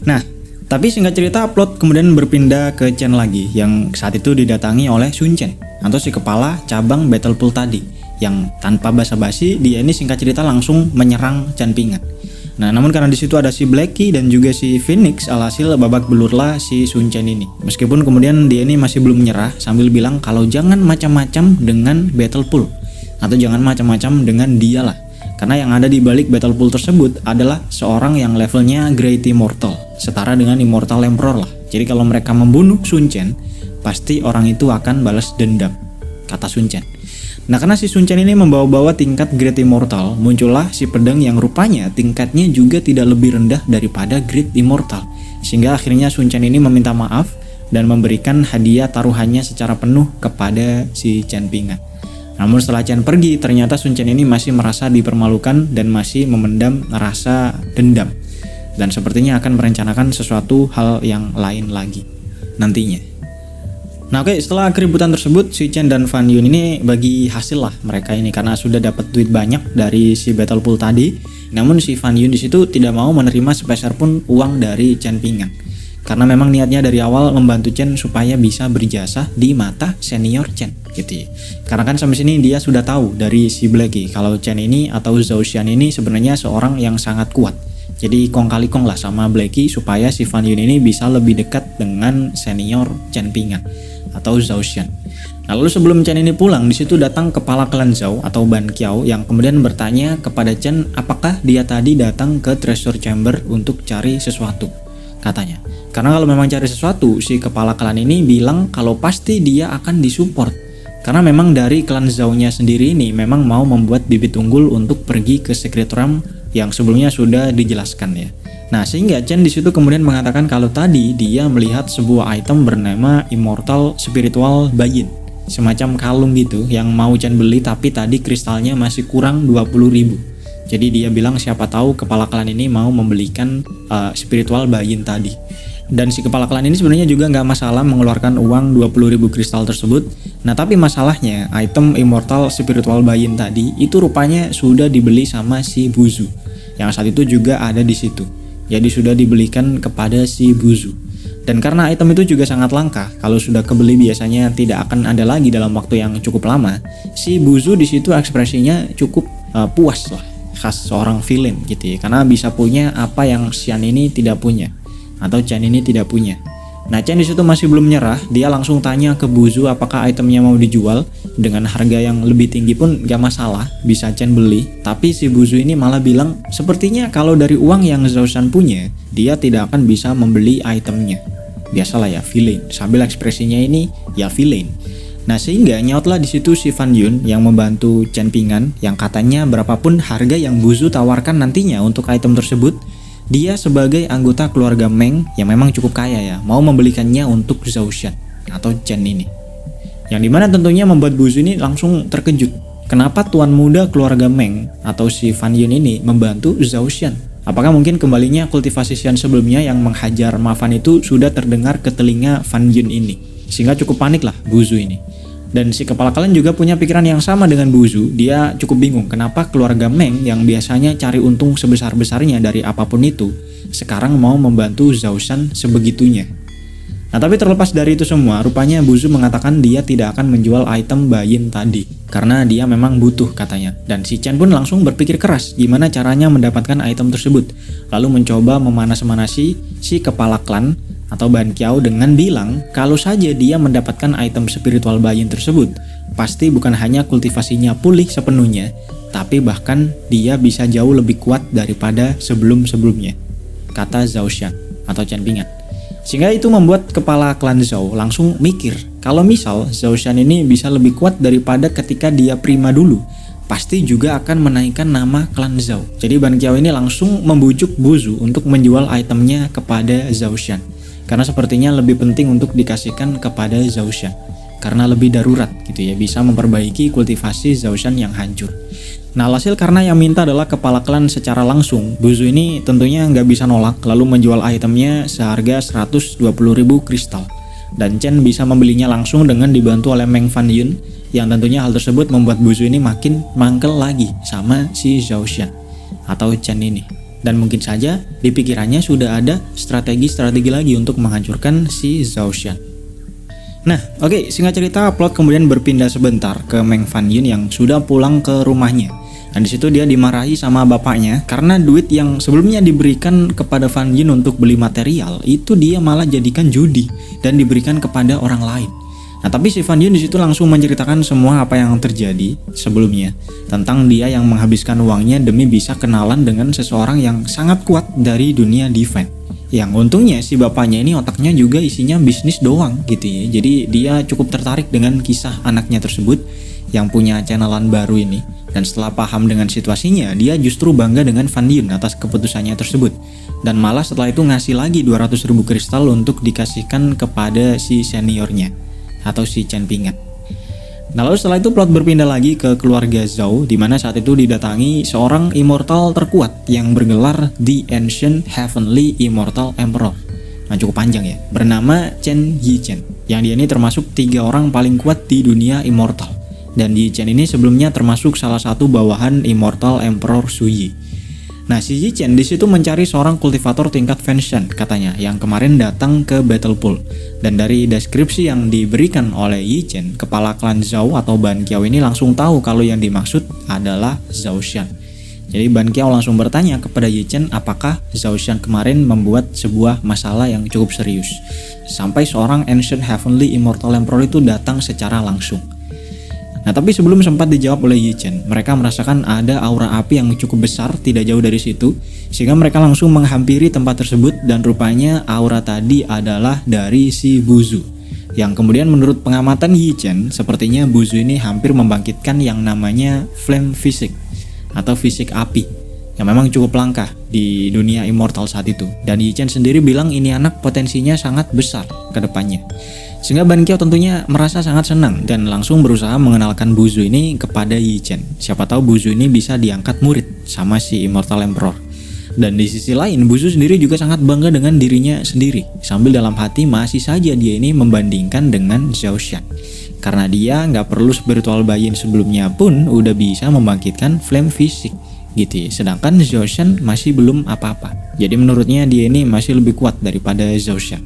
Nah, tapi singkat cerita plot kemudian berpindah ke Chen lagi yang saat itu didatangi oleh Sun Chen atau si kepala cabang Battlepool tadi yang tanpa basa-basi dia ini singkat cerita langsung menyerang Chen Ping'an. Nah, namun karena di situ ada si Blackie dan juga si Phoenix, alhasil babak belurlah si Sun Chen ini. Meskipun kemudian dia ini masih belum menyerah sambil bilang kalau jangan macam-macam dengan Battlepool atau jangan macam-macam dengan dia lah. Karena yang ada di balik Battlepool tersebut adalah seorang yang levelnya Great Immortal, setara dengan Immortal Emperor lah. Jadi kalau mereka membunuh Sun Chen, pasti orang itu akan balas dendam, kata Sun Chen. Nah karena si Sun Chen ini membawa-bawa tingkat Great Immortal, muncullah si pedang yang rupanya tingkatnya juga tidak lebih rendah daripada Great Immortal. Sehingga akhirnya Sun Chen ini meminta maaf dan memberikan hadiah taruhannya secara penuh kepada si Chen Ping'an. Namun setelah Chen pergi, ternyata Sun Chen ini masih merasa dipermalukan dan masih memendam rasa dendam. Dan sepertinya akan merencanakan sesuatu hal yang lain lagi nantinya. Nah oke, setelah keributan tersebut si Chen dan Fan Yun ini bagi hasil lah mereka ini karena sudah dapat duit banyak dari si Battlepool tadi. Namun si Fan Yun di situ tidak mau menerima sepeser pun uang dari Chen Ping'an. Karena memang niatnya dari awal membantu Chen supaya bisa berjasa di mata senior Chen gitu ya. Karena kan sampai sini dia sudah tahu dari si Blackie kalau Chen ini atau Zhao Shan ini sebenarnya seorang yang sangat kuat. Jadi kong kali kong lah sama Blackie supaya si Fan Yun ini bisa lebih dekat dengan senior Chen Ping'an atau Zhao Shan. Nah, lalu sebelum Chen ini pulang, di situ datang kepala klan Zhao atau Ban Qiao yang kemudian bertanya kepada Chen apakah dia tadi datang ke treasure chamber untuk cari sesuatu, katanya. Karena kalau memang cari sesuatu, si kepala klan ini bilang kalau pasti dia akan disupport. Karena memang dari klan Zhao-nya sendiri ini memang mau membuat bibit unggul untuk pergi ke Secret Realm yang sebelumnya sudah dijelaskan ya. Nah, sehingga Chen di situ kemudian mengatakan kalau tadi dia melihat sebuah item bernama Immortal Spiritual Bayin, semacam kalung gitu yang mau Chen beli tapi tadi kristalnya masih kurang 20.000. Jadi dia bilang siapa tahu kepala klan ini mau membelikan Spiritual Bayin tadi. Dan si kepala klan ini sebenarnya juga nggak masalah mengeluarkan uang 20.000 kristal tersebut. Nah tapi masalahnya item Immortal Spiritual Buy-in tadi itu rupanya sudah dibeli sama si Buzu yang saat itu juga ada di situ. Jadi sudah dibelikan kepada si Buzu. Dan karena item itu juga sangat langka, kalau sudah kebeli biasanya tidak akan ada lagi dalam waktu yang cukup lama. Si Buzu di situ ekspresinya cukup puas lah, khas seorang villain gitu ya, karena bisa punya apa yang Chen ini tidak punya. Atau Chen ini tidak punya. Nah Chen disitu masih belum nyerah, dia langsung tanya ke Buzu apakah itemnya mau dijual. Dengan harga yang lebih tinggi pun gak masalah, bisa Chen beli. Tapi si Buzu ini malah bilang sepertinya kalau dari uang yang Zhao Shan punya, dia tidak akan bisa membeli itemnya. Biasalah ya villain, sambil ekspresinya ini ya villain. Nah sehingga nyautlah disitu si Fan Yun yang membantu Chen Ping'an, yang katanya berapapun harga yang Buzu tawarkan nantinya untuk item tersebut, dia sebagai anggota keluarga Meng yang memang cukup kaya ya, mau membelikannya untuk Zhao Shan atau Chen ini. Yang dimana tentunya membuat Buzu ini langsung terkejut. Kenapa tuan muda keluarga Meng atau si Fan Yun ini membantu Zhao Shan? Apakah mungkin kembalinya kultivasi Shan sebelumnya yang menghajar Ma Fan itu sudah terdengar ke telinga Fan Yun ini? Sehingga cukup panik lah Buzu ini. Dan si kepala klan juga punya pikiran yang sama dengan Buzu. Dia cukup bingung kenapa keluarga Meng yang biasanya cari untung sebesar-besarnya dari apapun itu, sekarang mau membantu Zhao Shan sebegitunya. Nah tapi terlepas dari itu semua, rupanya Buzu mengatakan dia tidak akan menjual item buy-in tadi karena dia memang butuh katanya. Dan si Chen pun langsung berpikir keras gimana caranya mendapatkan item tersebut, lalu mencoba memanas-manasi si kepala klan atau Ban Qiao dengan bilang kalau saja dia mendapatkan item spiritual buy-in tersebut, pasti bukan hanya kultivasinya pulih sepenuhnya, tapi bahkan dia bisa jauh lebih kuat daripada sebelum-sebelumnya, kata Zhao Shan atau Chen Ping'an. Sehingga itu membuat kepala klan Zhao langsung mikir, kalau misal Zhao Shan ini bisa lebih kuat daripada ketika dia prima dulu, pasti juga akan menaikkan nama klan Zhao. Jadi Ban Qiao ini langsung membujuk Buzu untuk menjual itemnya kepada Zhao Shan. Karena sepertinya lebih penting untuk dikasihkan kepada Zhao Shan. Karena lebih darurat gitu ya, bisa memperbaiki kultivasi Zhao Shan yang hancur. Nah alhasil karena yang minta adalah kepala klan secara langsung, Buzu ini tentunya nggak bisa nolak, lalu menjual itemnya seharga 120.000 kristal. Dan Chen bisa membelinya langsung dengan dibantu oleh Meng Fan Yun, yang tentunya hal tersebut membuat Buzu ini makin mangkel lagi sama si Zhao Shan atau Chen ini. Dan mungkin saja di pikirannya sudah ada strategi-strategi lagi untuk menghancurkan si Zhao Shan. Nah, oke, singkat cerita plot kemudian berpindah sebentar ke Meng Fan Yun yang sudah pulang ke rumahnya. Dan disitu dia dimarahi sama bapaknya karena duit yang sebelumnya diberikan kepada Fan Yun untuk beli material itu dia malah jadikan judi dan diberikan kepada orang lain. Nah, tapi si Fan Yun disitu langsung menceritakan semua apa yang terjadi sebelumnya tentang dia yang menghabiskan uangnya demi bisa kenalan dengan seseorang yang sangat kuat dari dunia defense. Yang untungnya si bapaknya ini otaknya juga isinya bisnis doang gitu ya. Jadi dia cukup tertarik dengan kisah anaknya tersebut yang punya channelan baru ini. Dan setelah paham dengan situasinya, dia justru bangga dengan Fan Yun atas keputusannya tersebut. Dan malah setelah itu ngasih lagi 200.000 kristal untuk dikasihkan kepada si seniornya atau si Chen Ping'an. Nah lalu setelah itu plot berpindah lagi ke keluarga Zhao, di mana saat itu didatangi seorang immortal terkuat yang bergelar The Ancient Heavenly Immortal Emperor. Nah cukup panjang ya, bernama Chen Yichen, yang dia ini termasuk 3 orang paling kuat di dunia immortal. Dan Yichen ini sebelumnya termasuk salah satu bawahan Immortal Emperor Su Yi. Nah si Yichen di situ mencari seorang kultivator tingkat Fenshan katanya yang kemarin datang ke Battle Pool. Dan dari deskripsi yang diberikan oleh Yichen, kepala klan Zhao atau Ban Qiao ini langsung tahu kalau yang dimaksud adalah Zhao Shan. Jadi Ban Qiao langsung bertanya kepada Yichen apakah Zhao Shan kemarin membuat sebuah masalah yang cukup serius. Sampai seorang Ancient Heavenly Immortal Emperor itu datang secara langsung. Nah tapi sebelum sempat dijawab oleh Yichen, mereka merasakan ada aura api yang cukup besar tidak jauh dari situ, sehingga mereka langsung menghampiri tempat tersebut dan rupanya aura tadi adalah dari si Buzu. Yang kemudian menurut pengamatan Yichen, sepertinya Buzu ini hampir membangkitkan yang namanya flame physics atau fisik api, yang memang cukup langka di dunia immortal saat itu. Dan Yichen sendiri bilang ini anak potensinya sangat besar ke depannya. Sehingga Ban Qiao tentunya merasa sangat senang dan langsung berusaha mengenalkan Buzu ini kepada Yichen. Siapa tahu Buzu ini bisa diangkat murid sama si Immortal Emperor. Dan di sisi lain, Buzu sendiri juga sangat bangga dengan dirinya sendiri. Sambil dalam hati masih saja dia ini membandingkan dengan Zhao Shan. Karena dia nggak perlu spiritual buy-in sebelumnya pun udah bisa membangkitkan flame fisik gitu ya. Sedangkan Zhao Shan masih belum apa-apa. Jadi menurutnya dia ini masih lebih kuat daripada Zhao Shan.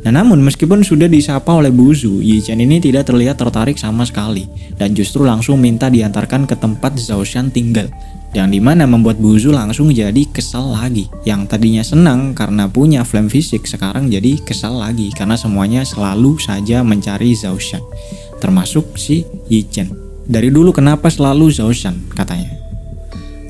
Nah namun meskipun sudah disapa oleh Buzu, Yi Chen ini tidak terlihat tertarik sama sekali. Dan justru langsung minta diantarkan ke tempat Zhao Shan tinggal. Yang dimana membuat Buzu langsung jadi kesal lagi. Yang tadinya senang karena punya flame fisik, sekarang jadi kesal lagi karena semuanya selalu saja mencari Zhao Shan, termasuk si Yi Chen. Dari dulu kenapa selalu Zhao Shan katanya.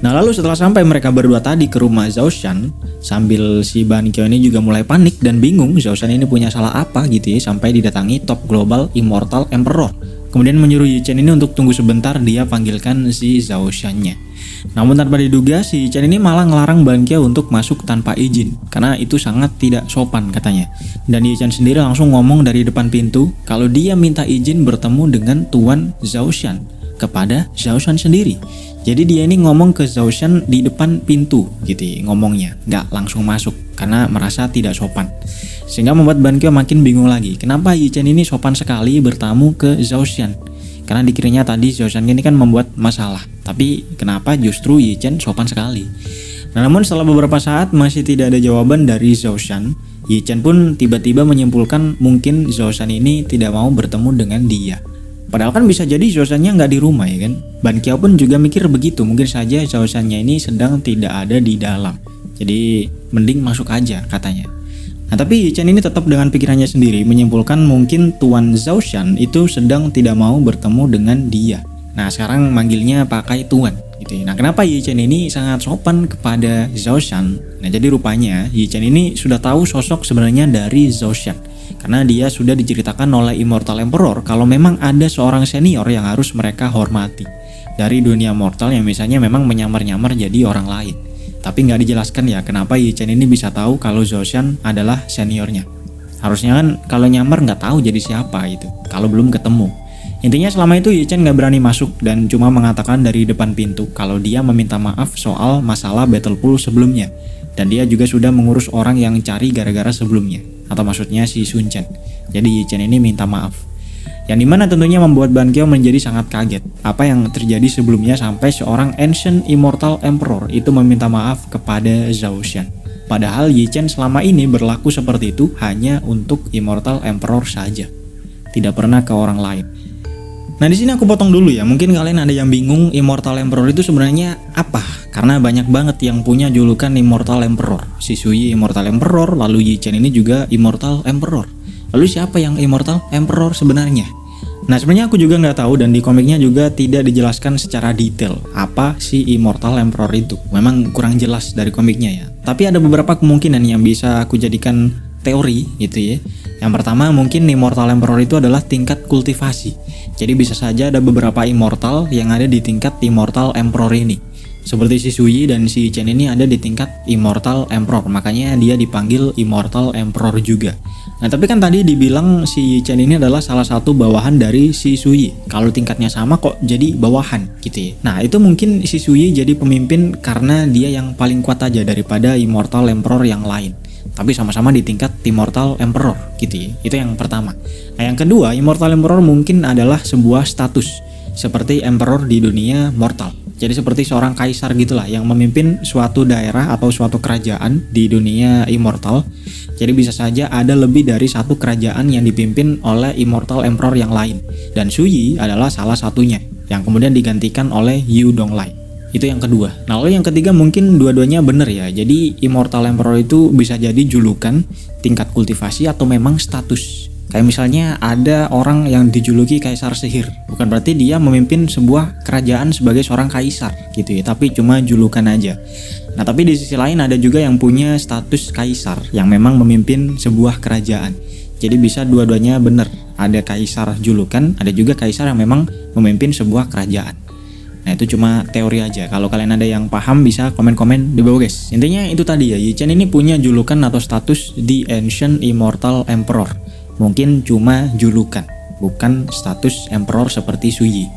Nah lalu setelah sampai mereka berdua tadi ke rumah Zhao Shan, sambil si Ban Qiao ini juga mulai panik dan bingung Zhao Shan ini punya salah apa gitu ya, sampai didatangi top global Immortal Emperor. Kemudian menyuruh Yi Chen ini untuk tunggu sebentar, dia panggilkan si Zhao Shan-nya. Namun tanpa diduga si Yi Chen ini malah ngelarang Ban Qiao untuk masuk tanpa izin, karena itu sangat tidak sopan katanya. Dan Yi Chen sendiri langsung ngomong dari depan pintu kalau dia minta izin bertemu dengan Tuan Zhao Shan kepada Zhao Shan sendiri. Jadi dia ini ngomong ke Zhao Shan di depan pintu gitu ya, ngomongnya, nggak langsung masuk karena merasa tidak sopan. Sehingga membuat Ban Qiao makin bingung lagi, kenapa Yi Chen ini sopan sekali bertamu ke Zhao Shan. Karena dikiranya tadi Zhao Shan ini kan membuat masalah, tapi kenapa justru Yi Chen sopan sekali. Nah, namun setelah beberapa saat masih tidak ada jawaban dari Zhao Shan, Yi Chen pun tiba-tiba menyimpulkan mungkin Zhao Shan ini tidak mau bertemu dengan dia. Padahal kan bisa jadi Zhao Shan-nya nggak di rumah ya kan. Ban Qiao pun juga mikir begitu, mungkin saja Zhao Shan-nya ini sedang tidak ada di dalam. Jadi mending masuk aja katanya. Nah tapi Yi Chen ini tetap dengan pikirannya sendiri menyimpulkan mungkin Tuan Zhao Shan itu sedang tidak mau bertemu dengan dia. Nah sekarang manggilnya pakai Tuan gitu ya. Nah kenapa Yi Chen ini sangat sopan kepada Zhao Shan? Nah jadi rupanya Yi Chen ini sudah tahu sosok sebenarnya dari Zhao Shan. Karena dia sudah diceritakan oleh Immortal Emperor kalau memang ada seorang senior yang harus mereka hormati dari dunia mortal yang misalnya memang menyamar-nyamar jadi orang lain. Tapi nggak dijelaskan ya kenapa Yi Chen ini bisa tahu kalau Zhao Shan adalah seniornya. Harusnya kan kalau nyamar nggak tahu jadi siapa itu, kalau belum ketemu. Intinya selama itu Yi Chen nggak berani masuk dan cuma mengatakan dari depan pintu kalau dia meminta maaf soal masalah Battle Pool sebelumnya. Dan dia juga sudah mengurus orang yang cari gara-gara sebelumnya, atau maksudnya si Sun Chen. Jadi Yi Chen ini minta maaf. Yang dimana tentunya membuat Ban Qiao menjadi sangat kaget. Apa yang terjadi sebelumnya sampai seorang Ancient Immortal Emperor itu meminta maaf kepada Zhao Shan. Padahal Yi Chen selama ini berlaku seperti itu hanya untuk Immortal Emperor saja, tidak pernah ke orang lain. Nah di sini aku potong dulu ya, mungkin kalian ada yang bingung Immortal Emperor itu sebenarnya apa? Karena banyak banget yang punya julukan Immortal Emperor. Si Suyi Immortal Emperor, lalu Yi Chen ini juga Immortal Emperor. Lalu siapa yang Immortal Emperor sebenarnya? Nah sebenarnya aku juga nggak tahu dan di komiknya juga tidak dijelaskan secara detail apa si Immortal Emperor itu. Memang kurang jelas dari komiknya ya. Tapi ada beberapa kemungkinan yang bisa aku jadikan teori gitu ya. Yang pertama mungkin Immortal Emperor itu adalah tingkat kultivasi. Jadi bisa saja ada beberapa Immortal yang ada di tingkat Immortal Emperor ini. Seperti si Suyi dan si Chen ini ada di tingkat Immortal Emperor, makanya dia dipanggil Immortal Emperor juga. Nah tapi kan tadi dibilang si Chen ini adalah salah satu bawahan dari si Suyi. Kalau tingkatnya sama kok jadi bawahan gitu ya. Nah itu mungkin si Suyi jadi pemimpin karena dia yang paling kuat aja daripada Immortal Emperor yang lain. Tapi sama-sama di tingkat Immortal Emperor gitu ya. Itu yang pertama. Nah yang kedua, Immortal Emperor mungkin adalah sebuah status seperti Emperor di dunia mortal. Jadi seperti seorang kaisar gitulah yang memimpin suatu daerah atau suatu kerajaan di dunia immortal. Jadi bisa saja ada lebih dari satu kerajaan yang dipimpin oleh Immortal Emperor yang lain. Dan Suyi adalah salah satunya yang kemudian digantikan oleh Yu Donglai. Itu yang kedua. Nah lalu yang ketiga mungkin dua-duanya bener ya. Jadi Immortal Emperor itu bisa jadi julukan, tingkat kultivasi, atau memang status. Kayak misalnya ada orang yang dijuluki Kaisar Sihir, bukan berarti dia memimpin sebuah kerajaan sebagai seorang kaisar gitu ya, tapi cuma julukan aja. Nah tapi di sisi lain ada juga yang punya status kaisar yang memang memimpin sebuah kerajaan. Jadi bisa dua-duanya bener, ada kaisar julukan, ada juga kaisar yang memang memimpin sebuah kerajaan. Nah itu cuma teori aja, kalau kalian ada yang paham bisa komen-komen di bawah guys. Intinya itu tadi ya, Yi Chen ini punya julukan atau status The Ancient Immortal Emperor. Mungkin cuma julukan, bukan status emperor seperti Suyi.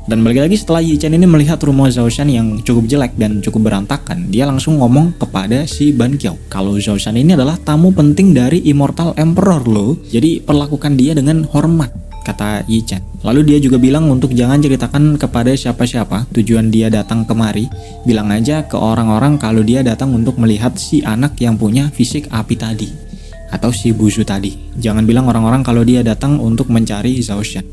Dan balik lagi setelah Yi Chen ini melihat rumah Zhao Shan yang cukup jelek dan cukup berantakan, dia langsung ngomong kepada si Ban Qiao kalau Zhao Shan ini adalah tamu penting dari Immortal Emperor loh. Jadi perlakukan dia dengan hormat, kata Yi Chen. Lalu dia juga bilang untuk jangan ceritakan kepada siapa-siapa tujuan dia datang kemari. Bilang aja ke orang-orang kalau dia datang untuk melihat si anak yang punya fisik api tadi, atau si Buzu tadi. Jangan bilang orang-orang kalau dia datang untuk mencari Zhao Shan.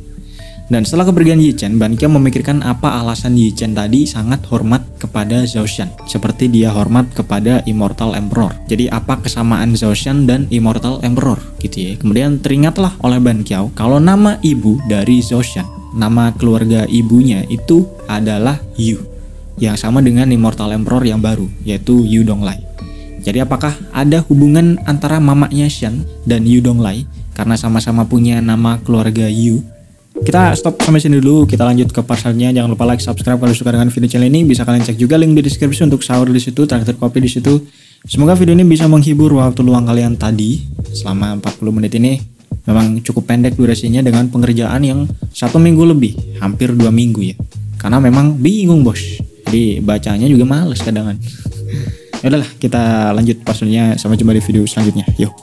Dan setelah kepergian Yi Chen, Ban Qiao memikirkan apa alasan Yi Chen tadi sangat hormat kepada Zhao Shan, seperti dia hormat kepada Immortal Emperor. Jadi apa kesamaan Zhao Shan dan Immortal Emperor gitu ya. Kemudian teringatlah oleh Ban Qiao kalau nama ibu dari Zhao Shan, nama keluarga ibunya itu adalah Yu, yang sama dengan Immortal Emperor yang baru, yaitu Yu Donglai. Jadi apakah ada hubungan antara mamanya Shan dan Yu Donglai karena sama-sama punya nama keluarga Yu? Kita stop sampai sini dulu, kita lanjut ke part selanjutnya. Jangan lupa like, subscribe kalau suka dengan video channel ini. Bisa kalian cek juga link di deskripsi untuk sahur di situ, traktir kopi di situ. Semoga video ini bisa menghibur waktu luang kalian tadi selama 40 menit ini. Memang cukup pendek durasinya dengan pengerjaan yang 1 minggu lebih, hampir 2 minggu ya. Karena memang bingung bos, jadi bacanya juga males kadang-kadang. Ya udahlah, kita lanjut part selanjutnya. Sampai jumpa di video selanjutnya. Yuk.